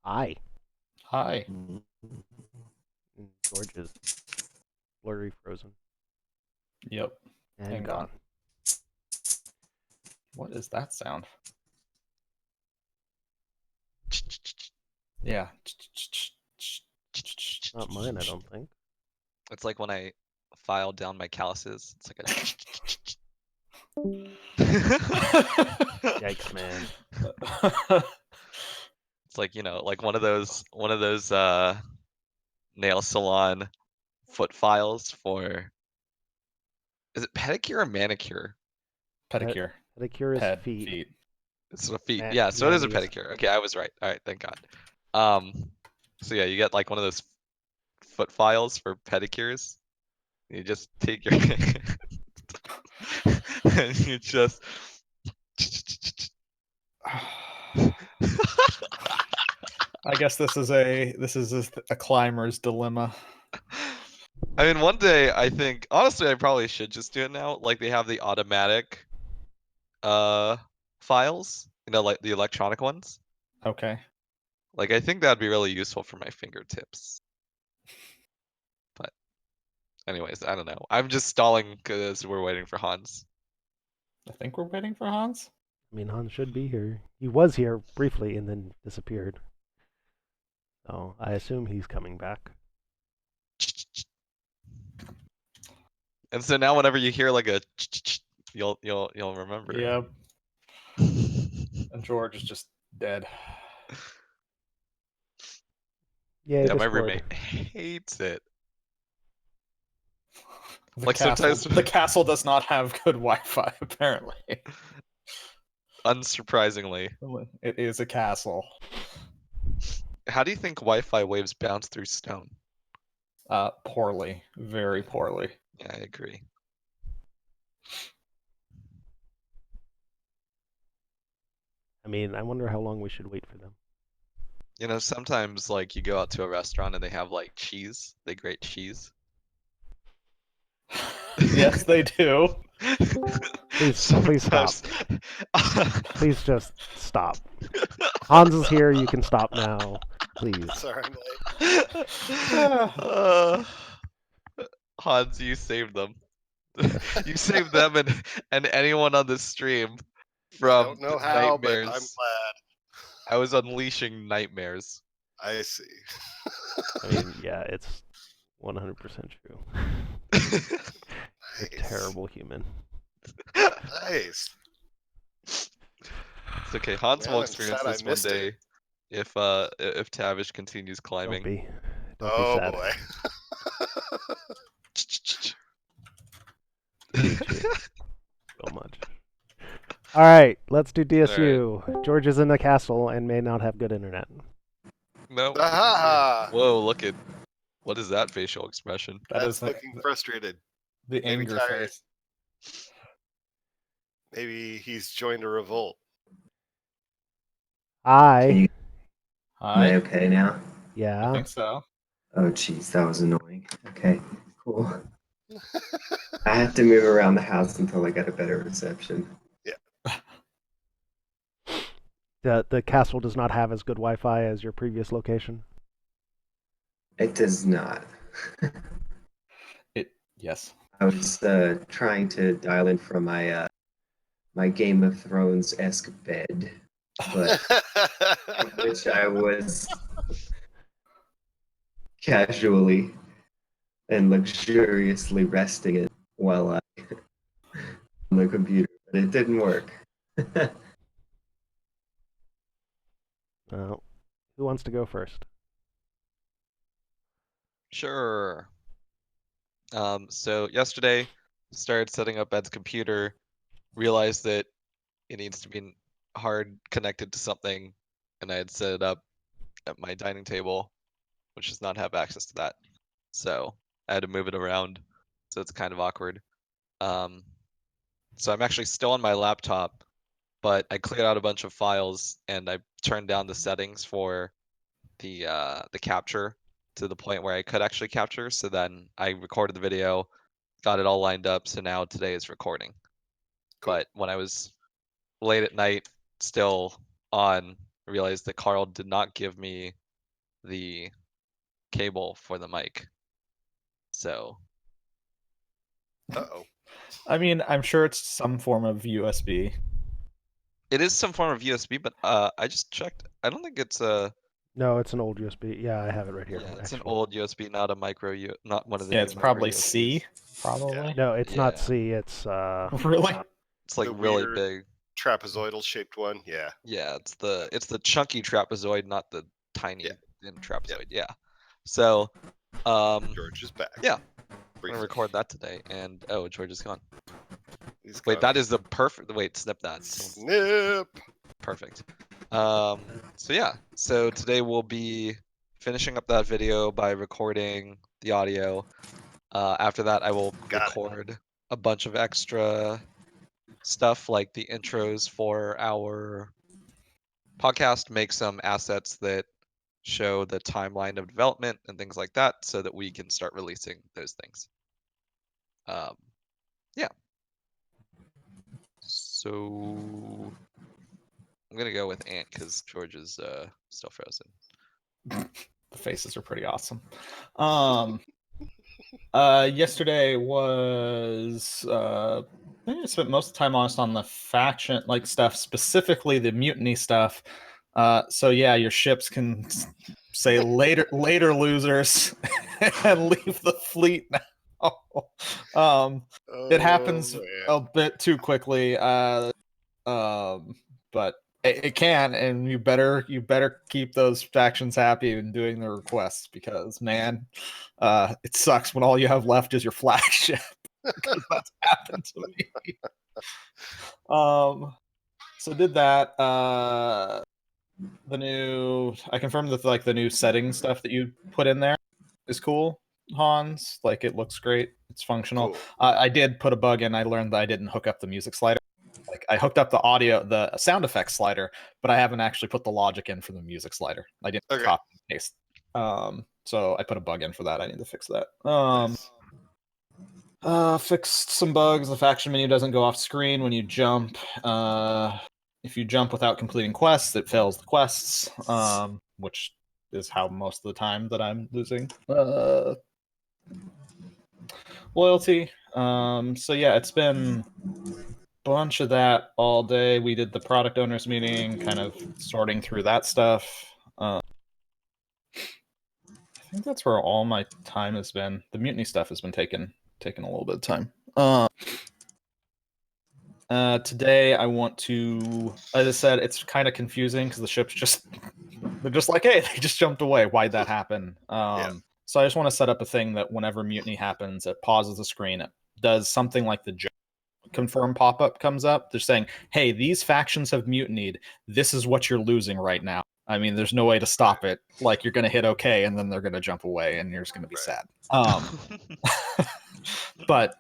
Hi. Hi. George is blurry frozen. Yep. And Hang gone. on. What is that sound? Yeah. Not mine, I don't think. It's like when I filed down my calluses. It's like a. Yikes, man. It's like, you know, like one of those nail salon foot files for. Is it pedicure or manicure? Pedicure. Pedicure is Ped, feet. It's a feet. Man- Yeah, so it is a mani is- pedicure. Okay, I was right. All right, thank God. So yeah, you get like one of those foot files for pedicures. You just take your and you just I guess this is a climber's dilemma. I mean, one day I think honestly I probably should just do it now. Like they have the automatic files, you know, like the electronic ones. Okay. Like I think that'd be really useful for my fingertips. But anyways, I don't know. I'm just stalling because we're waiting for Hans. I think we're waiting for Hans. I mean, Hans should be here. He was here briefly and then disappeared. So I assume he's coming back. And so now whenever you hear like a you'll remember. Yep. And George is just dead. Yeah, Yeah, my Discord. roommate hates it. The Like, castle, sometimes- the castle does not have good Wi-Fi. Apparently, Unsurprisingly. it is a castle. How do you think Wi-Fi waves bounce through stone? Poorly, very poorly. Yeah, I agree. I mean, I wonder how long we should wait for them. You know, sometimes like you go out to a restaurant and they have like cheese. They grate cheese. Yes, they do. Please stop. Sometimes- Please just stop. Hans is here. You can stop now. Please. Sorry, I'm late. Hans, you saved them. You saved them and anyone on this stream from Don't know the how, but I'm nightmares. glad. I was unleashing nightmares. I see. I mean, yeah, it's 100% true. You're a Nice. terrible human. Nice. It's okay. Hans Man, will I'm experience sad I this one missed day it. if Tavish continues Don't climbing. be. Don't be Oh sad. boy. I hate you so much. All right, let's do DSU. George is in the castle and may not have good internet. No. Ah, Whoa, look at what is that facial expression? That that's is looking frustrated. the maybe anger tired. face. Maybe he's joined a revolt. Hi. Am I Hi. okay now? I Yeah. think so. Oh, jeez, that was annoying. Okay, cool. I have to move around the house until I get a better reception. The castle does not have as good Wi-Fi as your previous location. It does not. Yes. I was trying to dial in from my my Game of Thrones-esque bed, but which I was casually and luxuriously resting in while I on the computer, but it didn't work. Who wants to go first? Sure. So yesterday, started setting up Ed's computer, realized that it needs to be hard connected to something, and I had set it up at my dining table, which does not have access to that. So I had to move it around, so it's kind of awkward. So I'm actually still on my laptop, but I cleared out a bunch of files and I turned down the settings for the capture to the point where I could actually capture. So then I recorded the video, got it all lined up. So now today is recording. Cool. But when I was late at night, still on, I realized that Carl did not give me the cable for the mic. So Uh-oh. I mean, I'm sure it's some form of USB. it is some form of USB, but I just checked. I don't think it's a. No, it's an old USB. Yeah, I have it right here. Yeah, it's actually. an old USB, not a micro. Not one of the. Yeah, new it's micro probably USBs. C. Probably. No, it's not Yeah. C. It's Really? It's like The really weird- big. Trapezoidal shaped one. Yeah. Yeah, it's the chunky trapezoid, not the tiny Yeah. thin trapezoid. Yeah. So, George is back. Yeah. I'm Briefly. gonna record that today. And oh, George is gone. He's Wait, gone. that is the perfect. Wait, snip that. Snip. Perfect. So yeah. So today we'll be finishing up that video by recording the audio. After that, I will Got it. record a bunch of extra stuff like the intros for our podcast, make some assets that show the timeline of development and things like that so that we can start releasing those things. Yeah. So I'm gonna go with Ant because George is still frozen. The faces are pretty awesome. Yesterday was I think I spent most of the time honest on the faction like stuff, specifically the mutiny stuff. So yeah, your ships can say later losers and leave the fleet now. It happens man. a bit too quickly. But it can, and you better keep those factions happy and doing their requests because man, it sucks when all you have left is your flagship. Because that's happened to me. So did that. I confirmed that like the new setting stuff that you put in there is cool. Hans, like it looks great. It's functional. Cool. I did put a bug in. I learned that I didn't hook up the music slider. Like I hooked up the sound effects slider, but I haven't actually put the logic in for the music slider. I didn't Okay. copy and paste. So I put a bug in for that. I need to fix that. Nice. Fixed some bugs. The faction menu doesn't go off screen when you jump. If you jump without completing quests, it fails the quests, which is how most of the time that I'm losing loyalty. So yeah, it's been bunch of that all day. We did the product owners meeting, kind of sorting through that stuff. I think that's where all my time has been. The mutiny stuff has been taking a little bit of time. Today I want to, as I said, it's kind of confusing because the ships they're just like, hey, they just jumped away. Why'd that happen? So I just want to set up a thing that whenever mutiny happens, it pauses the screen. It does something like the confirm pop-up comes up. They're saying, hey, these factions have mutinied. This is what you're losing right now. I mean, there's no way to stop it. Like you're gonna hit OK and then they're gonna jump away and you're just gonna be sad. But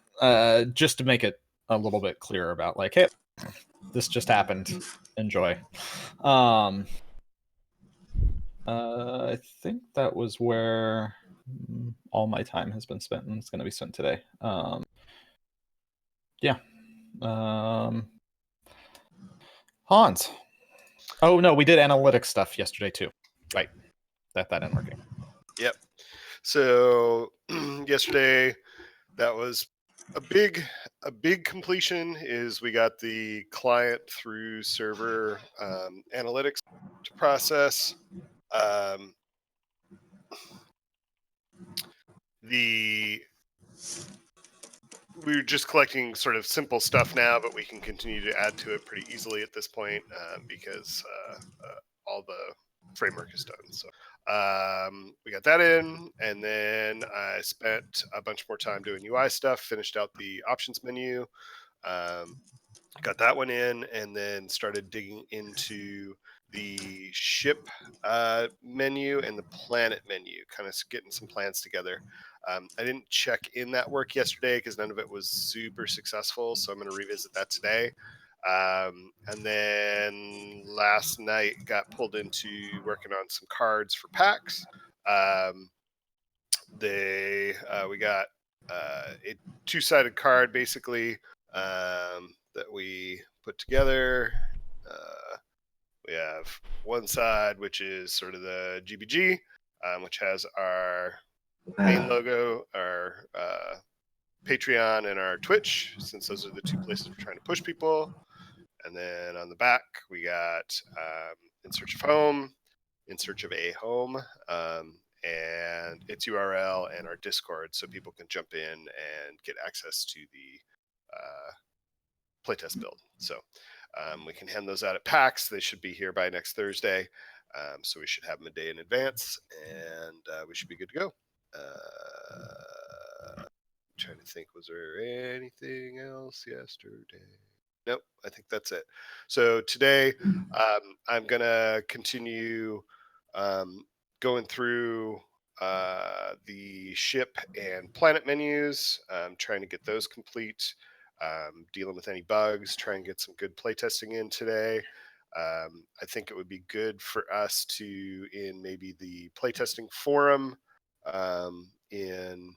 just to make it a little bit clearer about like, hey, this just happened. Enjoy. I think that was where all my time has been spent and it's going to be spent today. Yeah. Hans. Oh no, we did analytics stuff yesterday too. Right. That didn't work. Yep. So yesterday, that was a big completion. Is we got the client through server analytics to process. We're just collecting sort of simple stuff now, but we can continue to add to it pretty easily at this point because all the framework is done. So we got that in, and then I spent a bunch more time doing UI stuff, finished out the options menu, got that one in, and then started digging into the ship menu and the planet menu, kind of getting some plans together. I didn't check in that work yesterday because none of it was super successful, so I'm going to revisit that today. And then last night got pulled into working on some cards for packs. We got a two-sided card basically that we put together. We have one side which is sort of the GBG, which has our main logo, our Patreon, and our Twitch, since those are the two places we're trying to push people. And then on the back, we got In Search of Home, In Search of a Home, and its URL and our Discord so people can jump in and get access to the playtest build. So we can hand those out at PAX. They should be here by next Thursday. So we should have them a day in advance, and we should be good to go. Trying to think, was there anything else yesterday? Nope, I think that's it. So today, I'm gonna continue going through the ship and planet menus, trying to get those complete, dealing with any bugs, try and get some good playtesting in today. I think it would be good for us to, in maybe the playtesting forum, in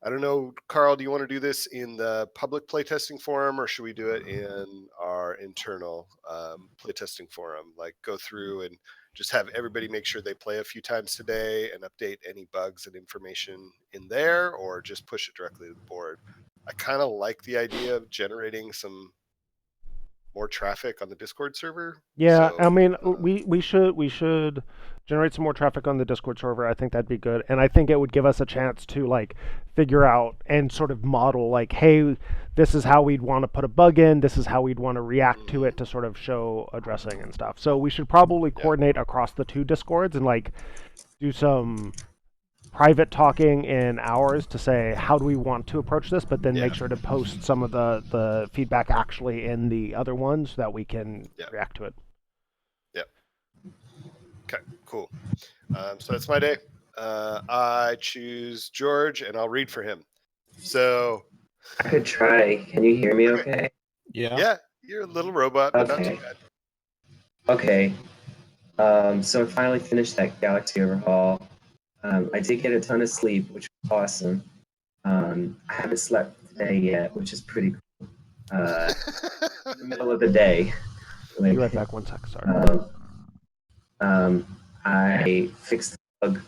I don't know, Carl, do you want to do this in the public playtesting forum, or should we do it in our internal playtesting forum? Like go through and just have everybody make sure they play a few times today and update any bugs and information in there, or just push it directly to the board. I kind of like the idea of generating some more traffic on the Discord server. Yeah, So, I mean, we should generate some more traffic on the Discord server. I think that'd be good, and I think it would give us a chance to like figure out and sort of model like, hey, this is how we'd want to put a bug in. This is how we'd want to react to it to sort of show addressing and stuff. So we should probably coordinate across the two Discords and like do some private talking in ours to say how do we want to approach this, but then make sure to post some of the feedback actually in the other ones so that we can react to it. Yep. Okay, cool. So that's my day. I choose George, and I'll read for him. So I could try. Can you hear me okay? Yeah. You're a little robot, but not too bad. Okay. So I finally finished that Galaxy Overhaul. I did get a ton of sleep, which was awesome. I haven't slept today yet, which is pretty cool. In the middle of the day. Be right back. 1 sec. Sorry. I fixed the bug.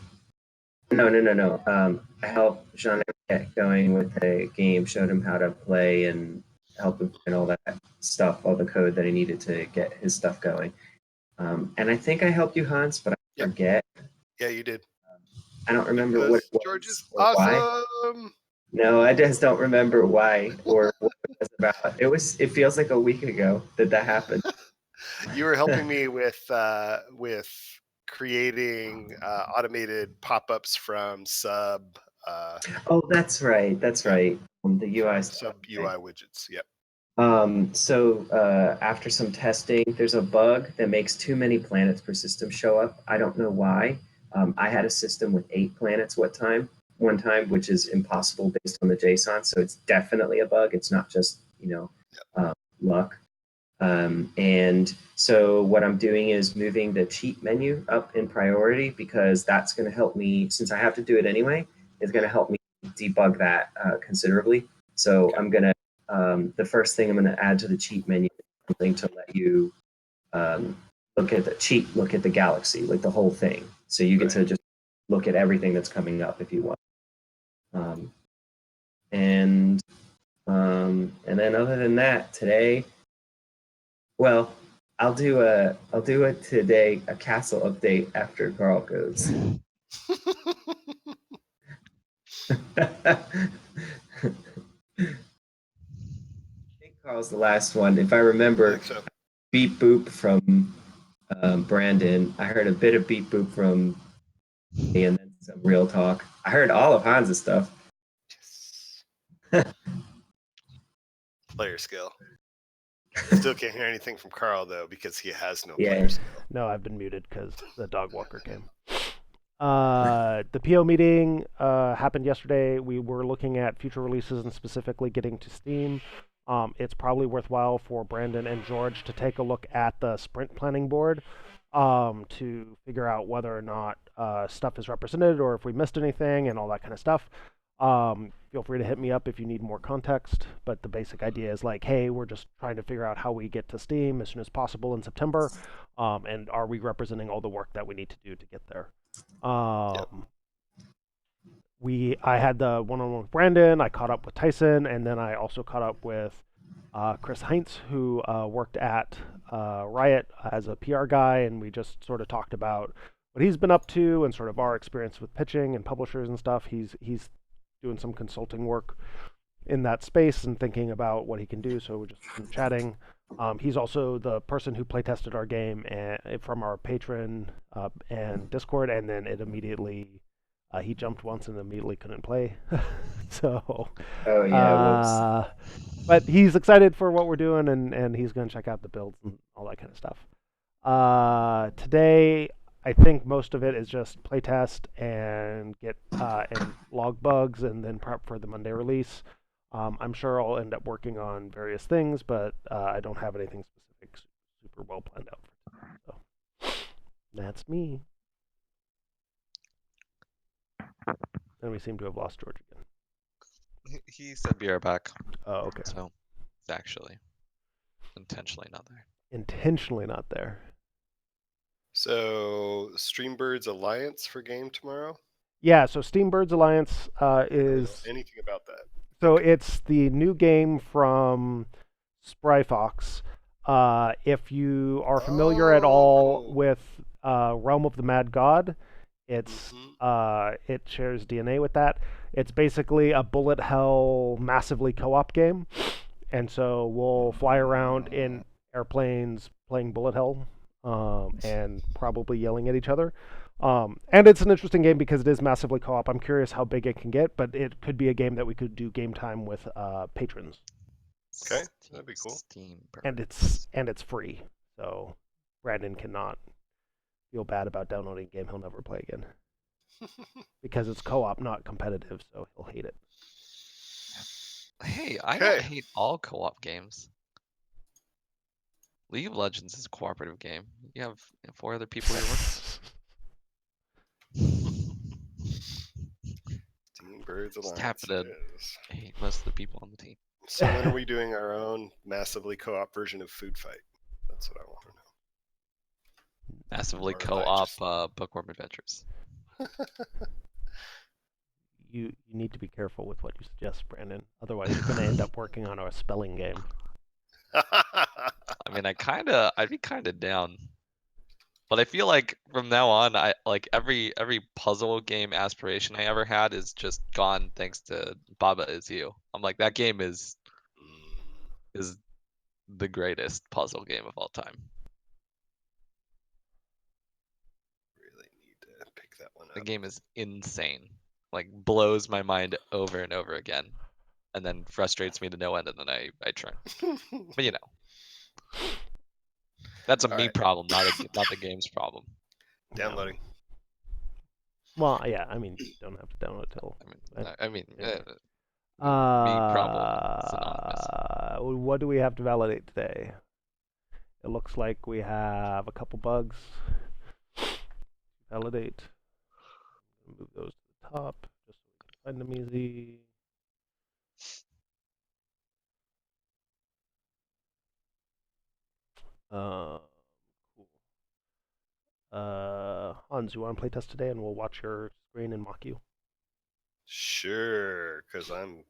No. I helped Jean get going with a game, showed him how to play and helped him and all that stuff, all the code that he needed to get his stuff going. And I think I helped you, Hans, but I forget. Yeah, you did. I don't remember what it was. George is or why. awesome. No, I just don't remember why or what it was about. It feels like a week ago that happened. You were helping me with creating automated pop-ups from sub. Oh, that's right. That's right. The UI sub UI widgets. Yep. So after some testing, there's a bug that makes too many planets per system show up. I don't know why. I had a system with 8 planets one time, which is impossible based on the JSON. So it's definitely a bug. It's not just luck. And so what I'm doing is moving the cheat menu up in priority because that's going to help me, since I have to do it anyway, it's going to help me debug that considerably. So I'm going to, the first thing I'm going to add to the cheat menu is something to let you look at the galaxy, like the whole thing. So you get to just look at everything that's coming up if you want. And then other than that, today, well, I'll do a today a castle update after Carl goes. I think Carl's the last one. If I remember, beep boop from Brandon. I heard a bit of beep boop from me, and then some real talk. I heard all of Hans' stuff. Player skill. Still can't hear anything from Carl though because he has no player skill. No, I've been muted because the dog walker came. The PO meeting happened yesterday. We were looking at future releases and specifically getting to Steam. It's probably worthwhile for Brandon and George to take a look at the sprint planning board to figure out whether or not stuff is represented or if we missed anything and all that kind of stuff. Feel free to hit me up if you need more context, but the basic idea is like, hey, we're just trying to figure out how we get to Steam as soon as possible in September, and are we representing all the work that we need to do to get there? I had the one-on-one with Brandon, I caught up with Tyson, and then I also caught up with Chris Heinz, who worked at Riot as a PR guy, and we just sort of talked about what he's been up to and sort of our experience with pitching and publishers and stuff. He's doing some consulting work in that space and thinking about what he can do, so we're just chatting. He's also the person who playtested our game from our Patreon and Discord, and then it immediately he jumped once and immediately couldn't play. So but he's excited for what we're doing, and he's going to check out the builds and all that kind of stuff. Today I think most of it is just playtest and get and log bugs and then prep for the Monday release. I'm sure I'll end up working on various things, but I don't have anything specific super well planned out for So that's me. And we seem to have lost George again. He said be right back. Oh, okay. So it's actually intentionally not there. Intentionally not there. So, Streambirds Alliance for game tomorrow? Yeah, so Steambirds Alliance I don't know is anything about that. so it's the new game from Spryfox. If you are familiar at all Oh. with Realm of the Mad God, it's Mhm. it shares DNA with that. It's basically a bullet hell massively co-op game, and so we'll fly around in airplanes playing bullet hell, and probably yelling at each other. And it's an interesting game because it is massively co-op. I'm curious how big it can get, but it could be a game that we could do game time with patrons, Okay, that'd be cool. Steam and it's free. So Brandon cannot feel bad about downloading a game he'll never play again because it's co-op, not competitive. So he'll hate it. Hey, I Okay. don't hate all co-op games. League of Legends is a cooperative game. You have 4 other people you're working with. Steambirds Just Alliance happen it to is. hate most of the people on the team. So when are we doing our own massively co-op version of Food Fight? That's what I want to know. Massively Or if I co-op just- Bookworm Adventures. You need to be careful with what you suggest, Brandon. Otherwise, you're going to end up working on a spelling game. I mean, I'd be kinda down. But I feel like from now on, I like every puzzle game aspiration I ever had is just gone thanks to Baba Is You. I'm like, that game is the greatest puzzle game of all time. Really need to pick that one The up. game is insane. Like blows my mind over and over again. And then frustrates me to no end, and then I turn. But you know. That's a All me right. problem, not the game's problem. Downloading. Well, yeah, I mean, you don't have to download it till. I mean, yeah. me problem synonymous. What do we have to validate today? It looks like we have a couple bugs. Validate. Move those to the top just so we can find them easy. Cool. Hans, you want to play test today, and we'll watch your screen and mock you. Sure, because I'm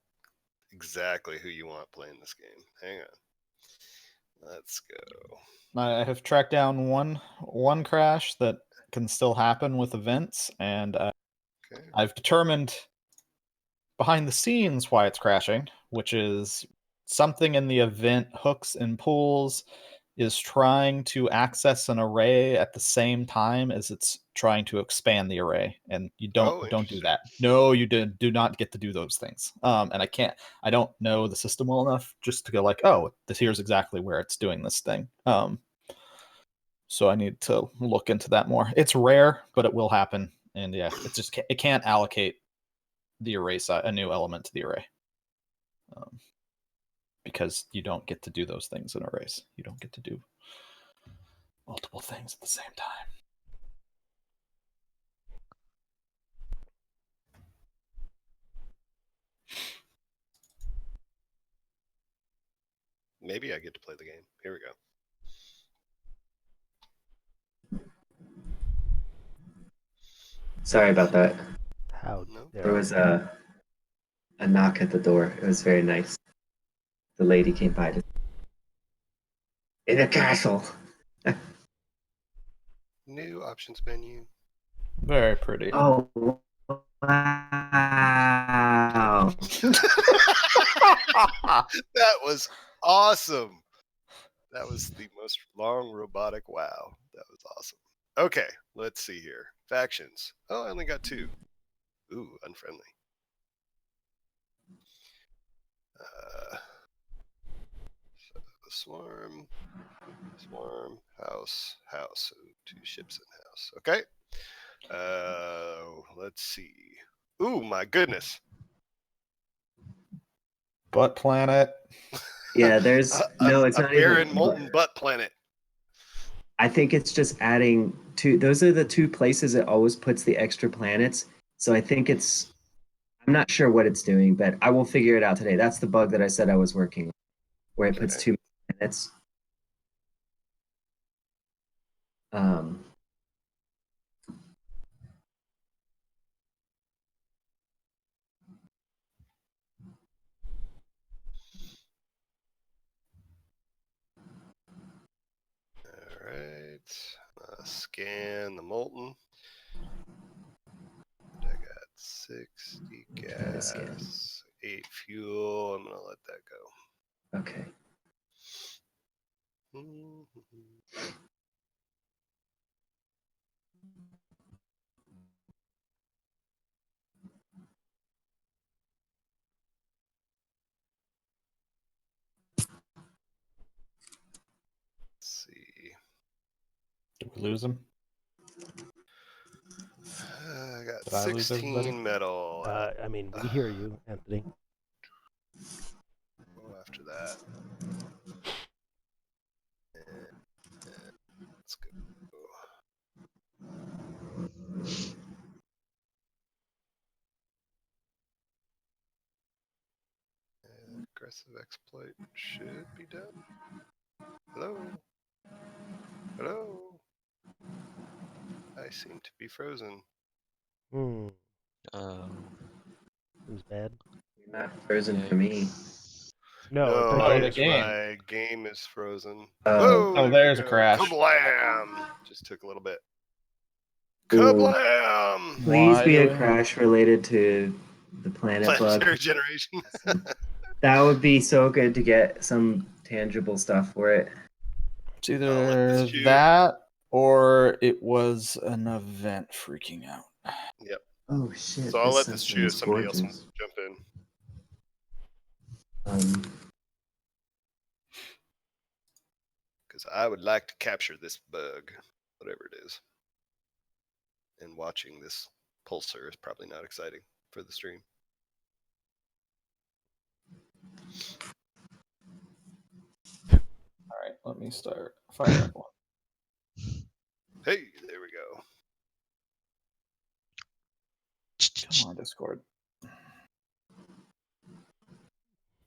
exactly who you want playing this game. Hang on. Let's go. I have tracked down one crash that can still happen with events, and Okay. I've determined behind the scenes why it's crashing, which is something in the event hooks and pulls is trying to access an array at the same time as it's trying to expand the array, and you don't do interesting. that. No, you do not get to do those things. And I don't know the system well enough just to go like, oh, here's exactly where it's doing this thing. So I need to look into that more. It's rare, but it will happen, and yeah, it can't allocate the array a new element to the array. Because you don't get to do those things in arrays. You don't get to do multiple things at the same time. Maybe I get to play the game. Here we go. Sorry about that. How No. dare There was a knock at the door. It was very nice. The lady came by to in a castle. New options menu. Very pretty. Oh wow! That was awesome. That was the most long robotic wow. That was awesome. Okay, let's see here. Factions. Oh, I only got 2. Ooh, unfriendly. So swarm, house. Ooh, 2 ships in house. Okay. Let's see. Ooh, my goodness. Butt planet. Yeah, there's no. It's a not barren even molten butt planet. I think it's just adding two. Those are the two places it always puts the extra planets. So I think it's. I'm not sure what it's doing, but I will figure it out today. That's the bug that I said I was working on, where it puts Okay. two planets. Um, All right. Scan the molten. I got 60 try to scan. gas, 8 fuel. I'm gonna let that go. Okay. Let's see. Did we lose him? I got Did I lose 16 everybody? metal. I mean, we hear you, Anthony. Go after that. Let's go. Aggressive exploit should be done. Hello? Hello? I seem to be frozen. Hmm. Oh. Seems bad. You're not frozen for me. Yikes. No, the Oh, game the is game. My game is frozen. Oh. Oh, there we there's a go. crash. Kablam! Just took a little bit. Ooh. Kablam! Please Why be do a we- crash related to the planet bug. Planetary generation. That would be so good to get some tangible stuff for it. It's let either this chew. that or it was an event freaking out. Yep. Oh shit! So I'll let this system chew. is Somebody else will gorgeous. jump in. Because I would like to capture this bug, whatever it is. And watching this pulsar is probably not exciting for the stream. All right, let me start firing up one. Hey, there we go. Come on, Discord.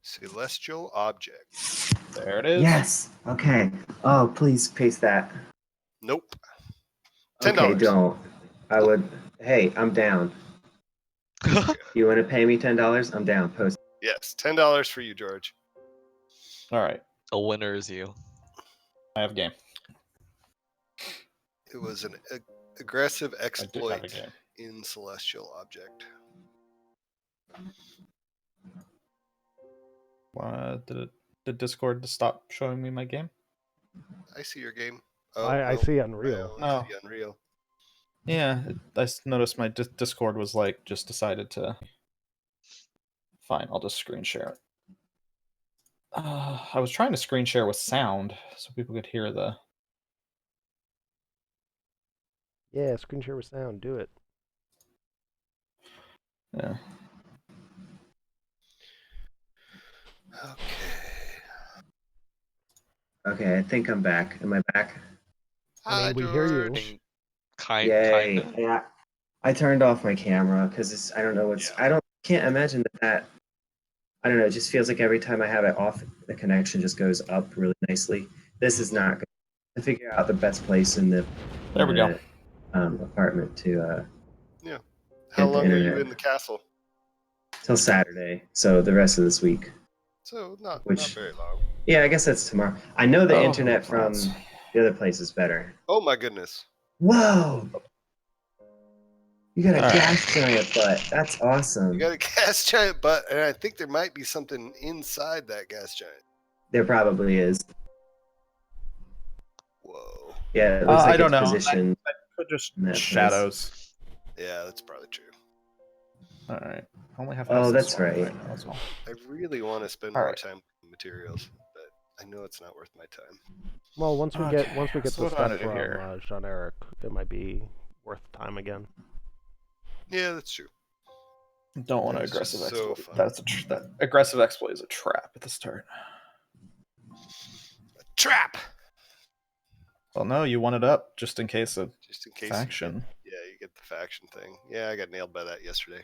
Celestial object. There it is. Yes. Okay. Oh, please paste that. Nope. $10. Okay, don't. I would. Hey, I'm down. You want to pay me $10? I'm down. Post. Yes, $10 for you, George. All right, A winner is you. I have game. It was an aggressive I do have a exploit game. in celestial object. Did Discord stop showing me my game? I see your game. I nope. see Unreal. I only see Unreal. Yeah, noticed my Discord was like just decided to. Fine, I'll just screen share it. I was trying to screen share with sound so people could hear the. Yeah, screen share with sound. Do it. Yeah. Okay. Okay, I think I'm back. Am I back? I mean, Hi, we hear you. George. Yay! Kinda. Yeah. I turned off my camera because it's. I don't know what's. Yeah. Can't imagine that. I don't know. It just feels like every time I have it off, the connection just goes up really nicely. This is not good. To figure out the best place in the. There we go. Apartment to Yeah. How get the long are you internet. in the castle? Till Saturday. So the rest of this week. So not Which- very long. Yeah, I guess that's tomorrow. I know the Oh, internet from plants. the other place is better. Oh my goodness. Whoa! You got a All right. gas giant butt. That's awesome. You got a gas giant butt, and I think there might be something inside that gas giant. There probably is. Whoa. Yeah, it looks like I don't it's know. positioned. Could just in that place. shadows. Yeah, that's probably true. All right. I only have. Oh, Essence that's Sword right. now as well. I really want to spend All more right. time with materials, but I know it's not worth my time. Well, once we Okay, get so the what do I stuff need to from hear? Jean Eric, it might be worth time again. Yeah, that's true. Don't want to It's just aggressive so exploit. fun. That's that aggressive exploit is a trap at the start. Trap. Well, no, you want it up just in case of Just in case. faction. You get the faction thing. Yeah, I got nailed by that yesterday.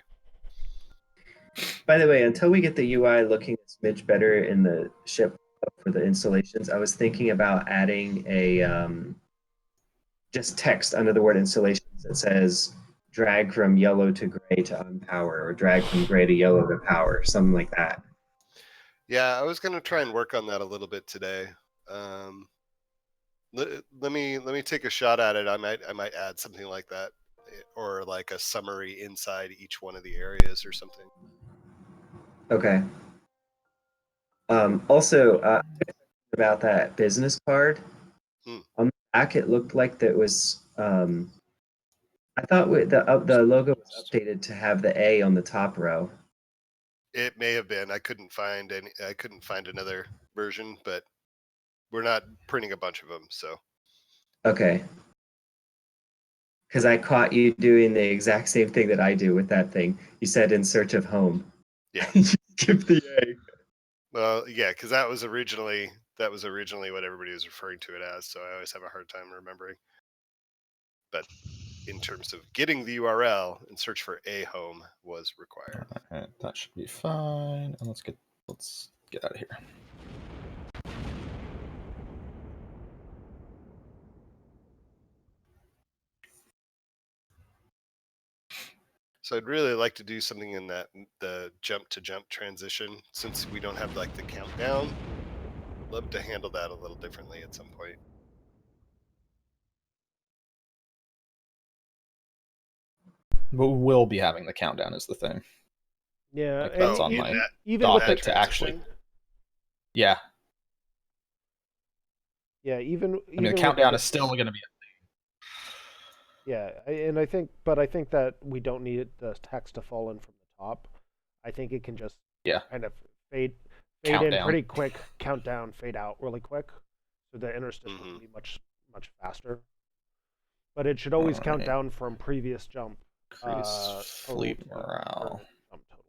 By the way, until we get the UI looking a smidge better in the ship for the installations, I was thinking about adding a just text under the word installations that says drag from yellow to gray to unpower, or drag from gray to yellow to power, something like that. Yeah, I was gonna try and work on that a little bit today. Let me take a shot at it. I might add something like that, or like a summary inside each one of the areas or something. Okay. Also, about that business card, on the back it looked like that was. I thought the logo was updated to have the A on the top row. It may have been. I couldn't find another version, but we're not printing a bunch of them, so. Okay. Because I caught you doing the exact same thing that I do with that thing. You said in search of home. Yeah. Skip the A. Well, yeah, because that was originally what everybody was referring to it as. So I always have a hard time remembering. But in terms of getting the URL and search for a home was required. All right, that should be fine. And let's get out of here. So I'd really like to do something in the jump to jump transition, since we don't have like the countdown. Love to handle that a little differently at some point. But we'll be having the countdown is the thing. Yeah, Like, and that's on even, my even with docket the to actually. Yeah. Yeah, even I mean, the countdown is still going to be. Yeah, I think that we don't need the text to fall in from the top. I think it can just kind of fade in pretty quick, count down, fade out really quick, so the interstitial will be much faster. But it should always count down from previous jump. Increase fleet morale. Jump total.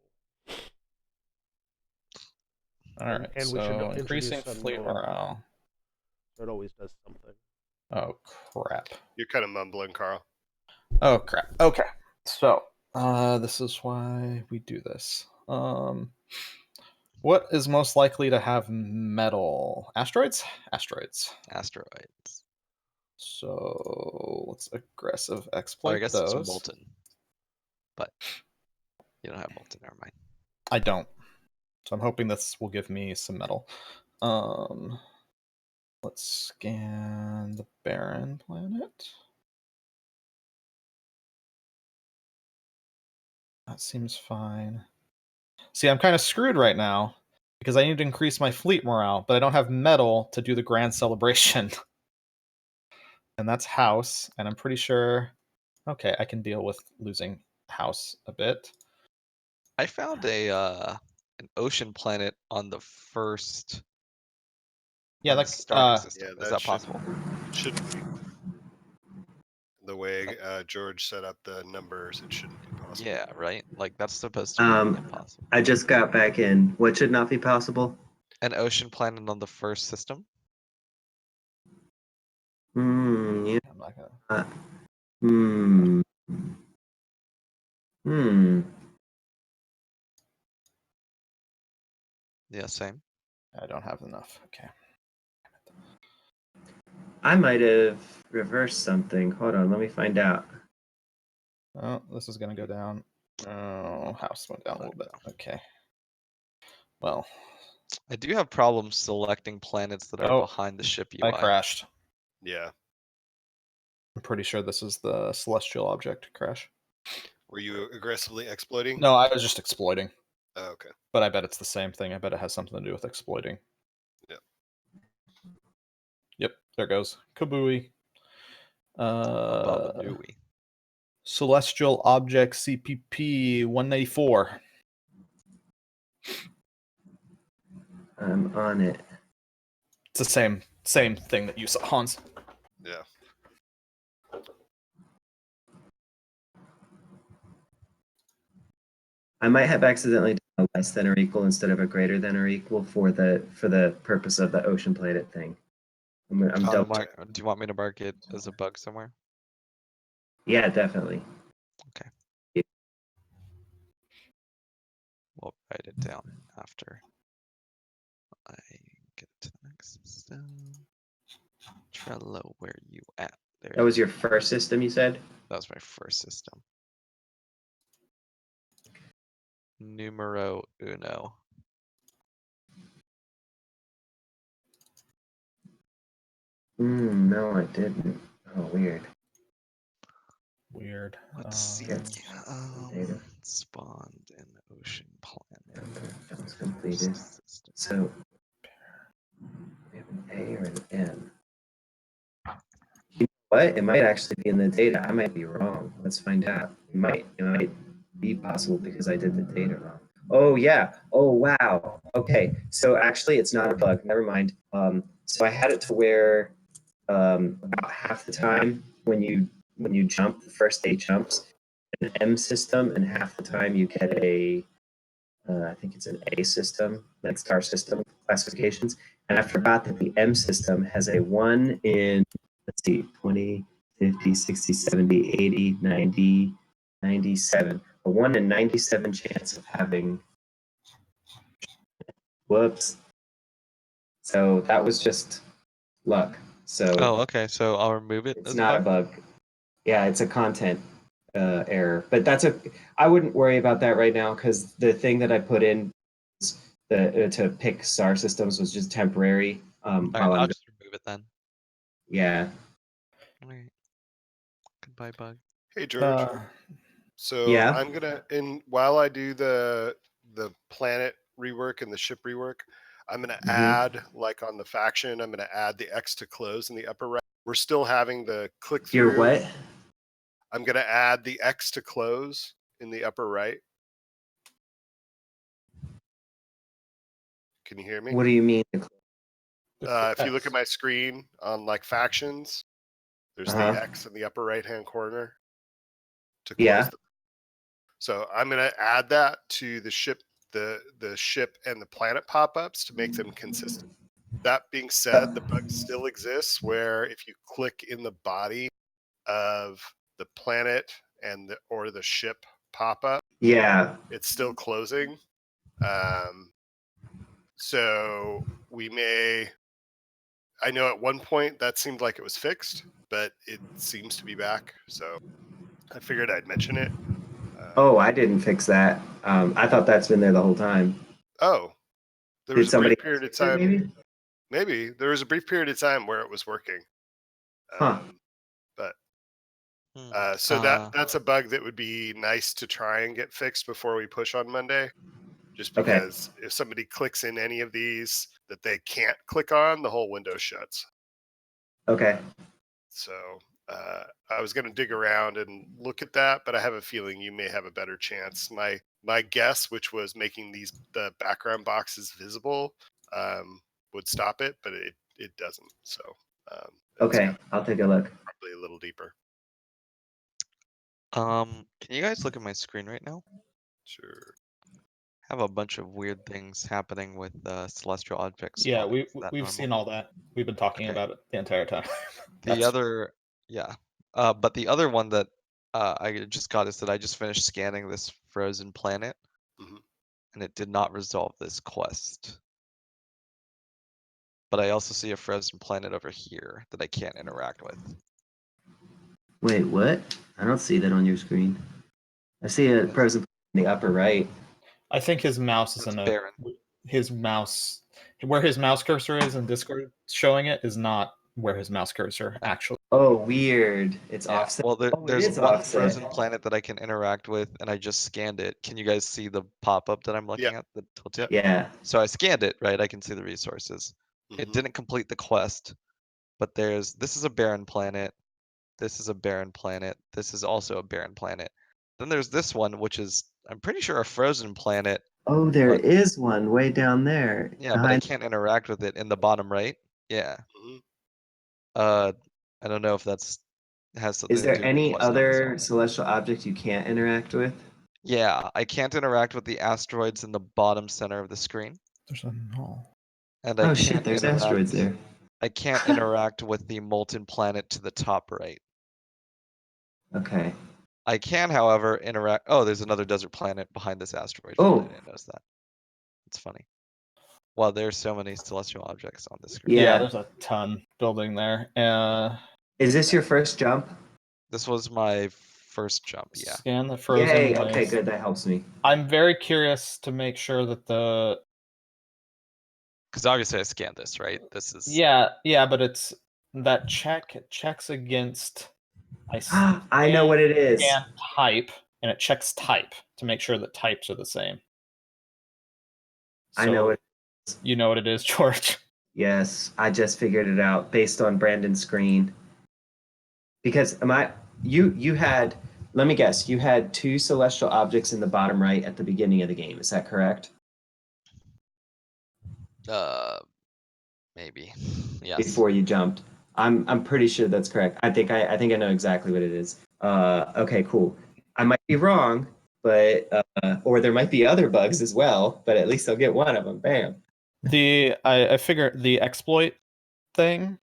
All right, and we so should increasing fleet morale. So it always does something. Oh crap! You're kind of mumbling, Carl. Oh crap! Okay, so this is why we do this. What is most likely to have metal? Asteroids? Asteroids. So let's aggressive exploit I guess those. it's molten. But you don't have molten, never mind. I don't. So I'm hoping this will give me some metal. Let's scan the barren planet. That seems fine. See, I'm kind of screwed right now because I need to increase my fleet morale, but I don't have metal to do the grand celebration. And that's house, and I'm pretty sure... Okay, I can deal with losing house a bit. I found an ocean planet on the first. Yeah, the starting system. Yeah, Is that possible? Shouldn't be. The way George set up the numbers, it shouldn't be possible. Yeah, right. Like that's supposed to be impossible. I just got back in. What should not be possible? An ocean planet on the first system. Yeah. I'm not gonna... Yeah, same. I don't have enough. Okay. I might have reversed something. Hold on, let me find out. Oh, this is gonna go down. Oh, house went down a little bit. Okay. Well, I do have problems selecting planets that are behind the ship UI. I crashed. Yeah. I'm pretty sure this is the celestial object crash. Were you aggressively exploiting? No, I was just exploiting. Oh, okay. But I bet it's the same thing. I bet it has something to do with exploiting. Yep. Yep, there goes. Kabooey. Babadooey. Celestial Object CPP 194. I'm on it. It's the same thing that you saw, Hans. Yeah. I might have accidentally done a less than or equal instead of a greater than or equal for the purpose of the ocean planet thing. I'm On double. do you want me to mark it as a bug somewhere? Yeah, definitely. We'll write it down after I get to the next system. Trello, where you at? There That was your first system, you said? that was my first system. Numero uno. No, I didn't. Oh, weird. Weird. Let's see. Data. Spawned in ocean planet. That was completed. System. So we have an A or an M. You know what? It might actually be in the data. I might be wrong. Let's find out. It might be possible because I did the data wrong. Oh yeah. Oh wow. Okay. So actually it's not a bug. Never mind. So I had it to where about half the time when you jump, the first 8 jumps, an M system, and half the time you get a I think it's an A system, like star system classifications. And I forgot that the M system has a 1 in, let's see, 20, 50, 60, 70, 80, 90, 97. A 1 in 97 chance of having, whoops. So that was just luck. So Oh, okay. So I'll remove it it's as not a a bug. bug. Yeah, it's a content error. But I wouldn't worry about that right now because the thing that I put in to pick star systems was just temporary. All right, While I'll just remove it then. yeah. All right. Goodbye, bug. Hey George. So Yeah. I'm gonna while I do the planet rework and the ship rework, I'm gonna add, like on the faction, I'm gonna add the X to close in the upper right. We're still having the click through. Your what? I'm gonna add the X to close in the upper right. Can you hear me? What do you mean? If you look at my screen on like factions, there's the X in the upper right hand corner to close. Yeah. So I'm gonna add that to the ship, the ship and the planet pop-ups to make them consistent. That being said, the bug still exists where if you click in the body of the planet and or the ship pop-up, Yeah. it's still closing. So we may, I know at one point that seemed like it was fixed, but it seems to be back. So I figured I'd mention it. Oh, I didn't fix that. I thought that's been there the whole time. Oh, there Did was a somebody brief period of fix it, time. maybe? There was a brief period of time where it was working. Huh. But Hmm. so that's a bug that would be nice to try and get fixed before we push on Monday. Just because if somebody clicks in any of these that they can't click on, the whole window shuts. Okay. So I was going to dig around and look at that, but I have a feeling you may have a better chance. My guess, which was making the background boxes visible, would stop it, but it doesn't. So Okay, I'll take a look. probably a little deeper. Can you guys look at my screen right now? Sure. Have a bunch of weird things happening with celestial objects. Yeah, spawning. we've seen all that. We've been talking about it the entire time. The other, but the other one that I just got is that I just finished scanning this frozen planet, and it did not resolve this quest. But I also see a frozen planet over here that I can't interact with. Wait, what? I don't see that on your screen. I see a frozen in the upper right. I think his mouse is his mouse, where his mouse cursor is in Discord showing it is not where his mouse cursor actually. Oh, weird. It's offset. Well, there's is one offset. frozen planet that I can interact with, and I just scanned it. Can you guys see the pop-up that I'm looking at? The tooltip? Yeah. So I scanned it, right? I can see the resources. It didn't complete the quest, but this is a barren planet. This is a barren planet. This is also a barren planet. Then there's this one, which is, I'm pretty sure, a frozen planet. Oh, there is one way down there. Yeah, but I can't interact with it in the bottom right. Yeah. I don't know if that's has something Is to there do with any quest not other resolving. celestial object you can't interact with? Yeah, I can't interact with the asteroids in the bottom center of the screen. There's a null. And I Oh can't shit, there's interact asteroids there. I can't interact with the molten planet to the top right. Okay. I can, however, interact. Oh, there's another desert planet behind this asteroid field. Oh. I didn't notice that. It's funny. Wow, there's so many celestial objects on the screen. Yeah. there's a ton building there. Is this your first jump? This was my first jump, yeah. Scan the frozen Yay. waste. Okay, good. That helps me. I'm very curious to make sure that the Because obviously I scanned this, right? This is yeah, but it's that checks against I know what it is. scan type, and it checks type to make sure that types are the same. I know it. You know what it is, George. Yes, I just figured it out based on Brandon's screen. Because you had, let me guess, you had 2 celestial objects in the bottom right at the beginning of the game. Is that correct? maybe. Yes. Before you jumped. I'm pretty sure that's correct. I think I know exactly what it is. Okay, cool. I might be wrong, but or there might be other bugs as well, but at least I'll get one of them. Bam. I figure the exploit thing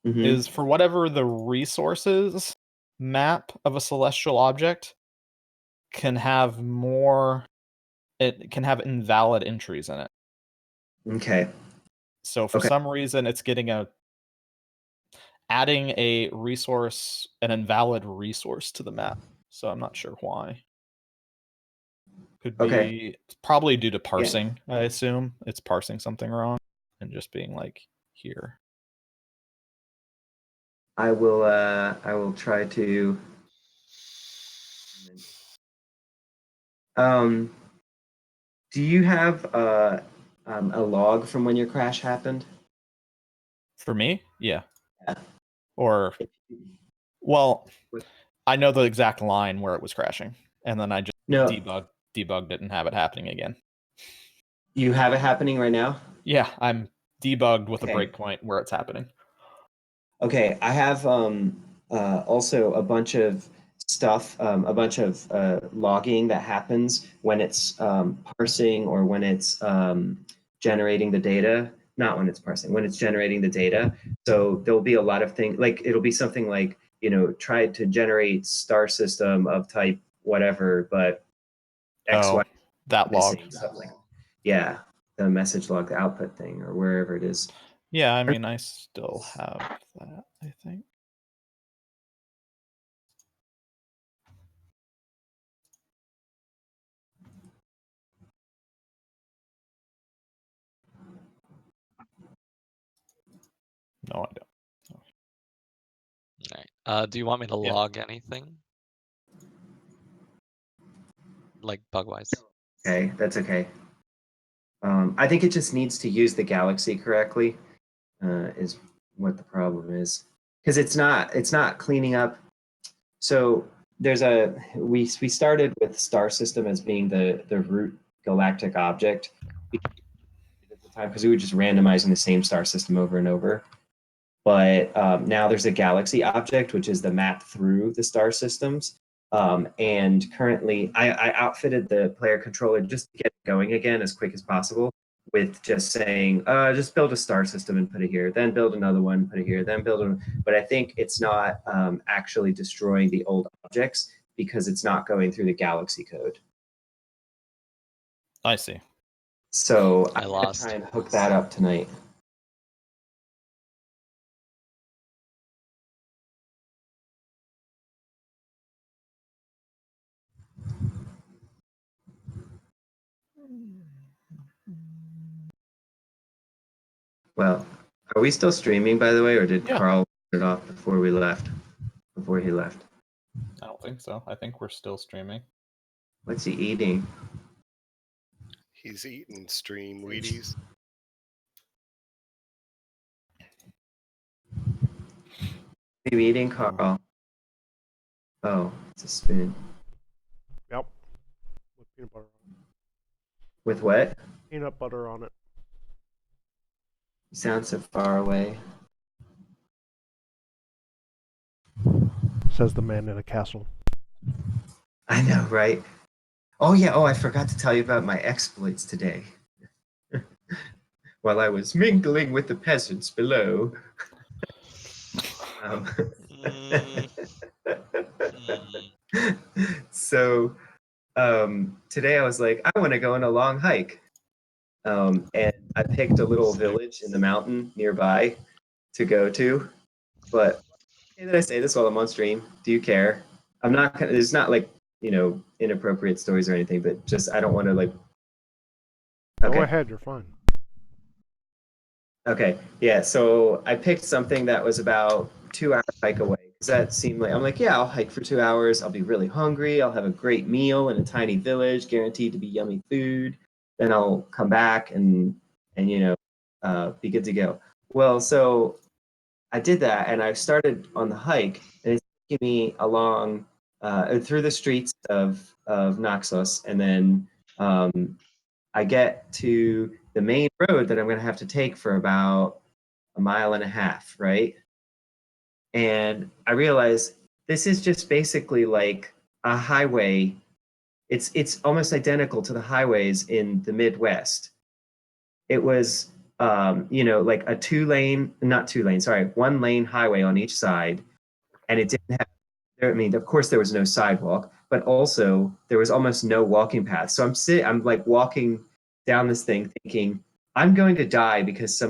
Mhm. is for whatever the resources map of a celestial object can have more. It can have invalid entries in it. Okay. So for some reason, it's adding a resource, an invalid resource to the map. So I'm not sure why. Could be probably due to parsing. I assume it's parsing something wrong and just being like here. I will try to do you have a log from when your crash happened? For me? Yeah. Yeah. Or well, I know the exact line where it was crashing, and then I just debugged it and have it happening again. You have it happening right now? Yeah, I'm debugged with a breakpoint where it's happening. Okay, I have also a bunch of stuff, a bunch of logging that happens when it's parsing or when it's generating the data. Not when it's parsing, when it's generating the data. So there'll be a lot of things, like it'll be something like, tried to generate star system of type whatever, but X, Y, that log. Something. Yeah, the message log, the output thing, or wherever it is. Yeah, I mean, I still have that, I think. No, I don't. All right. Do you want me to log anything? Like bug-wise? Okay, that's okay. I think it just needs to use the galaxy correctly, is what the problem is. Because it's not cleaning up. So there's we started with star system as being the root galactic object at the time, because we were just randomizing the same star system over and over. But now there's a galaxy object, which is the map through the star systems. And currently, I outfitted the player controller just to get it going again as quick as possible with just saying, just build a star system and put it here, then build another one, put it here, then build one. But I think it's not actually destroying the old objects because it's not going through the galaxy code. I see. So I lost. try and hook that up tonight. Well, are we still streaming, by the way, or did Carl turn it off before we left? Before he left? I don't think so. I think we're still streaming. What's he eating? He's eating stream Wheaties. What are you eating, Carl? Oh, it's a spoon. Yep. With peanut butter on it. With what? Peanut butter on it. You sound so far away. Says the man in a castle. I know, right? Oh, yeah. Oh, I forgot to tell you about my exploits today. while I was mingling with the peasants below. Mm, So today I was like, I want to go on a long hike. And I picked a little village in the mountain nearby to go to. But hey, did I say this while I'm on stream? Do you care? I'm not gonna, there's not like, inappropriate stories or anything, but just I don't want to like. Go Okay. ahead, you're fine. Okay. Yeah. So I picked something that was about 2 hour hike away because that seemed like I'm like, yeah, I'll hike for 2 hours. I'll be really hungry. I'll have a great meal in a tiny village, guaranteed to be yummy food. Then I'll come back and be good to go. Well, so I did that and I started on the hike and it's taking me along through the streets of Naxos and then I get to the main road that I'm going to have to take for about a mile and a half, right? And I realize this is just basically like a highway. It's almost identical to the highways in the Midwest. It was like a not 2 lane, sorry, 1 lane highway on each side, and it didn't have I mean, of course, there was no sidewalk, but also there was almost no walking path. So I'm like walking down this thing thinking, I'm going to die because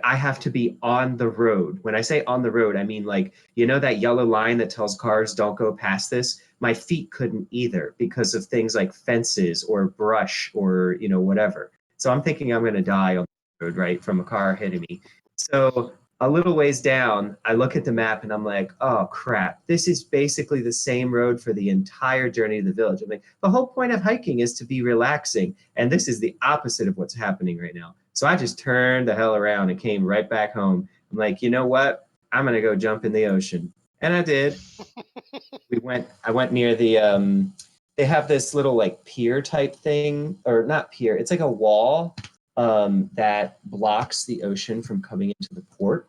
I have to be on the road. When I say on the road, I mean like, that yellow line that tells cars don't go past this? My feet couldn't either because of things like fences or brush or, whatever. So I'm thinking I'm going to die on the road, right, from a car hitting me. So a little ways down, I look at the map and I'm like, oh crap, this is basically the same road for the entire journey to the village. I'm like, the whole point of hiking is to be relaxing. And this is the opposite of what's happening right now. So I just turned the hell around and came right back home. I'm like, you know what? I'm going to go jump in the ocean. And I did. I went near they have this little like pier type thing, or not pier, it's like a wall that blocks the ocean from coming into the port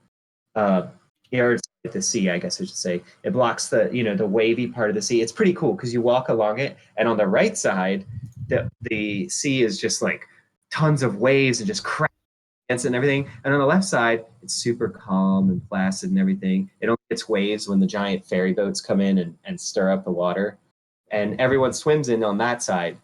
uh, or the sea, I guess I should say. It blocks the wavy part of the sea. It's pretty cool because you walk along it, and on the right side, the sea is just like tons of waves and just crashing and everything. And on the left side, it's super calm and placid and everything. It only gets waves when the giant ferry boats come in and stir up the water. And everyone swims in on that side.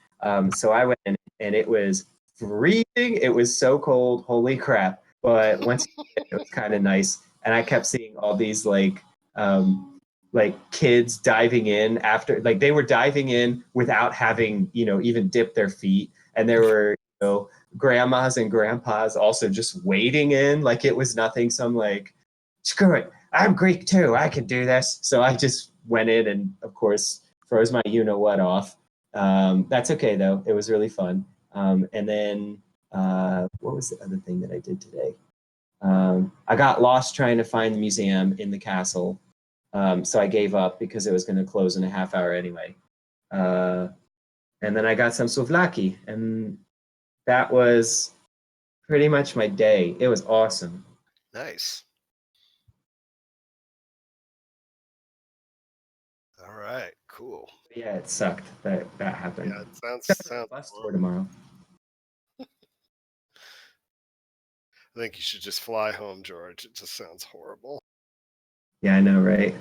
So I went in and it was freezing. It was so cold. Holy crap. But once it was kind of nice. And I kept seeing all these like kids diving in after, like they were diving in without having, even dipped their feet. And there were, grandmas and grandpas also just wading in like it was nothing. So I'm like, screw it. I'm Greek too. I can do this. So I just went in and, of course, froze my what off. That's okay, though. It was really fun. And then what was the other thing that I did today? I got lost trying to find the museum in the castle. So I gave up because it was going to close in a half hour anyway. And then I got some souvlaki, and that was pretty much my day. It was awesome. Nice. All right, cool. Yeah, it sucked that happened. Yeah, it sounds Bus tour horrible. tomorrow. I think you should just fly home, George. It just sounds horrible. Yeah, I know, right?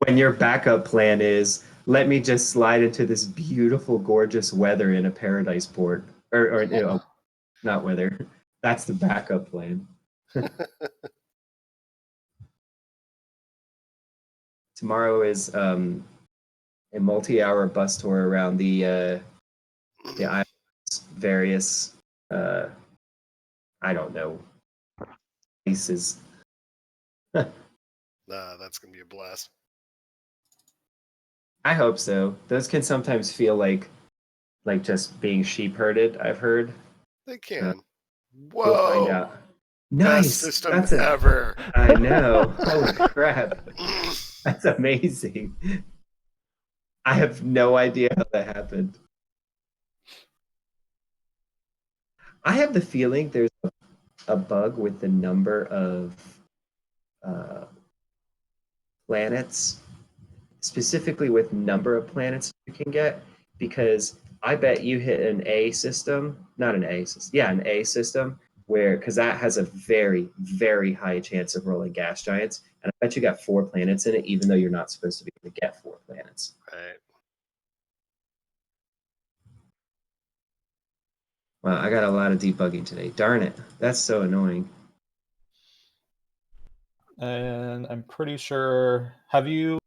When your backup plan is, let me just slide into this beautiful, gorgeous weather in a paradise port, or not weather. That's the backup plan. Tomorrow is a multi-hour bus tour around the island's various, I don't know, places. That's gonna be a blast. I hope so. Those can sometimes feel like just being sheep herded, I've heard. They can. We'll find Whoa! out. Best Nice. system That's ever. I know. Holy crap. That's amazing. I have no idea how that happened. I have the feeling there's a bug with the number of uh, planets, specifically with number of planets you can get, because I bet you hit an A system, not an A system, yeah, an A system, where because that has a very, very high chance of rolling gas giants, and I bet you got 4 planets in it, even though you're not supposed to be able to get 4 planets. Right. Wow, I got a lot of debugging today. Darn it, that's so annoying. And I'm pretty sure. Have you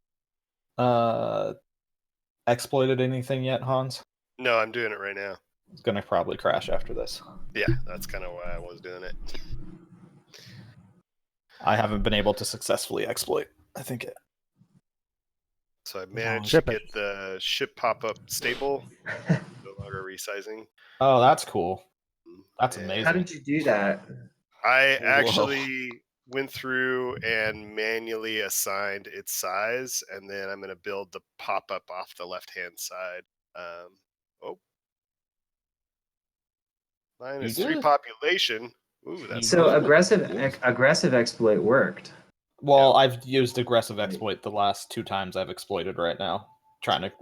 exploited anything yet, Hans? No, I'm doing it right now. It's gonna probably crash after this. Yeah, that's kind of why I was doing it. I haven't been able to successfully exploit. I think it. So I managed to Ship it. get the ship pop-up stable. No longer resizing. Oh, that's cool. That's And amazing. How did you do that? I Whoa. actually went through and manually assigned its size, and then I'm going to build the pop-up off the left-hand side. Minus You 3 did? population. Ooh, that's So did? aggressive exploit worked. Well, I've used aggressive exploit the last 2 times I've exploited right now, trying to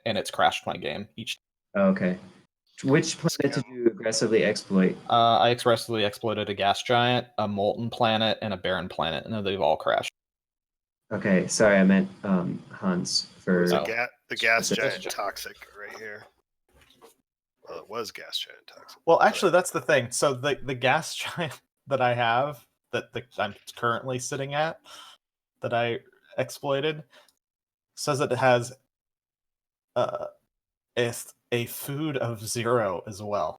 and it's crashed my game each. Oh, okay. Which planet did you aggressively exploit? I expressly exploited a gas giant, a molten planet, and a barren planet, and they've all crashed. Okay, sorry, I meant Hans for. was Oh. the gas Specific. giant toxic right here. Well, it was gas giant toxic. Well, actually, that's the thing. So the gas giant that I have, I'm currently sitting at, that I exploited, says it has a food of 0 as well.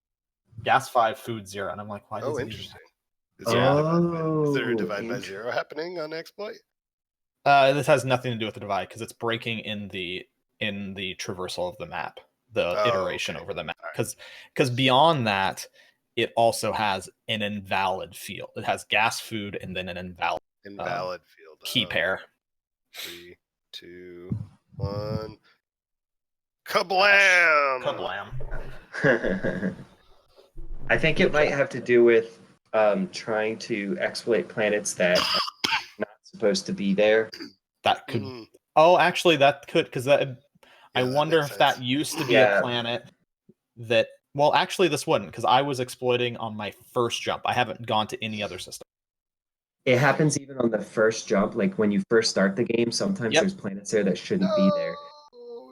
Gas 5, food 0, and I'm like, why does it Interesting. Is Oh, there a divide by 0 happening on exploit? This has nothing to do with the divide because it's breaking in the traversal of the map, the iteration over the map. Because beyond that, it also has an invalid field. It has gas, food, and then an invalid field. key pair. 3, 2, 1. Kablam! Kablam. I think it might have to do with trying to exploit planets that are not supposed to be there. That could. Oh, actually, that could, because I wonder if makes that sense. used to be a planet that. Well, actually, this wouldn't, because I was exploiting on my first jump. I haven't gone to any other system. It happens even on the first jump, like when you first start the game. Sometimes there's planets there that shouldn't be there.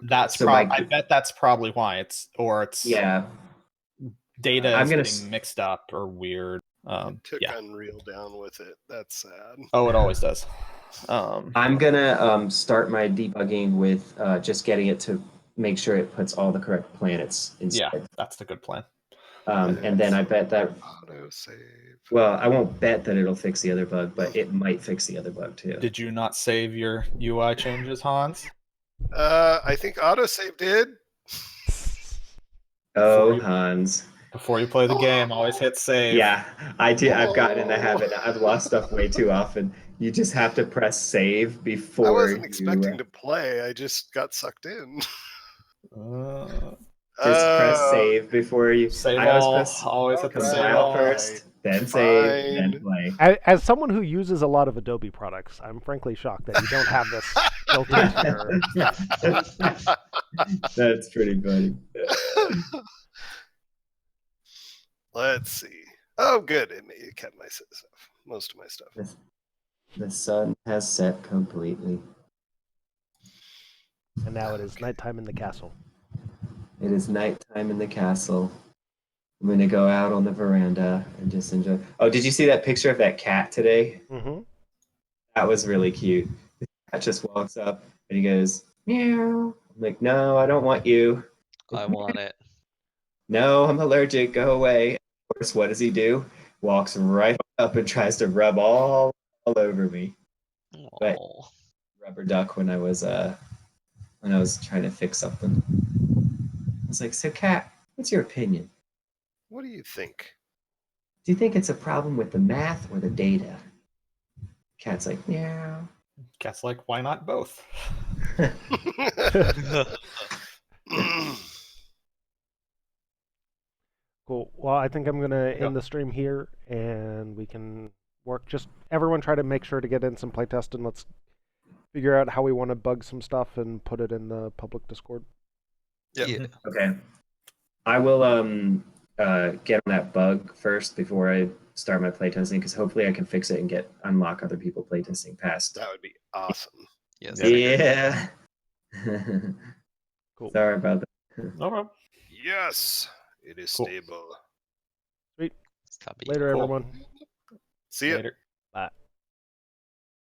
That's So I bet that's probably why yeah. Data is getting mixed up or weird. It took Unreal down with it. That's sad. Oh, it always does. I'm gonna start my debugging with just getting it to make sure it puts all the correct planets instead. Yeah, that's the good plan. And then I bet that. Autosave. Well, I won't bet that it'll fix the other bug, but it might fix the other bug too. Did you not save your UI changes, Hans? I think autosave did. Oh, Hans. Before you play the game, always hit save. Yeah, I do. I've gotten in the habit. I've lost stuff way too often. You just have to press save before. I wasn't expecting to play. I just got sucked in. Just press save before you. Save I always hit the save compile first, then save, then play. As someone who uses a lot of Adobe products, I'm frankly shocked that you don't have this built into your. That's pretty funny. Let's see. Oh, good. It kept my stuff. Most of my stuff. The sun has set completely. And now it is nighttime in the castle. It is nighttime in the castle. I'm going to go out on the veranda and just enjoy. Oh, did you see that picture of that cat today? Mm-hmm. That was really cute. The cat just walks up and he goes, meow. I'm like, no, I don't want you. I want it. No, I'm allergic. Go away. Of course, what does he do? Walks right up and tries to rub all over me. But rubber duck when I was trying to fix something. I was like, so Cat, what's your opinion? What do you think? Do you think it's a problem with the math or the data? Cat's like, meow. Cat's like, why not both? Cool. Well, I think I'm going to end the stream here, and we can work. Just everyone try to make sure to get in some playtest, and let's figure out how we want to bug some stuff and put it in the public Discord. Yeah. Okay. I will get on that bug first before I start my playtesting, because hopefully I can fix it and unlock other people playtesting past. That would be awesome. Yes. Yeah. Cool. Sorry about that. No problem. Yes, it is Cool. stable. Sweet. Stop it. Later, Cool. everyone. See ya. Later. Bye.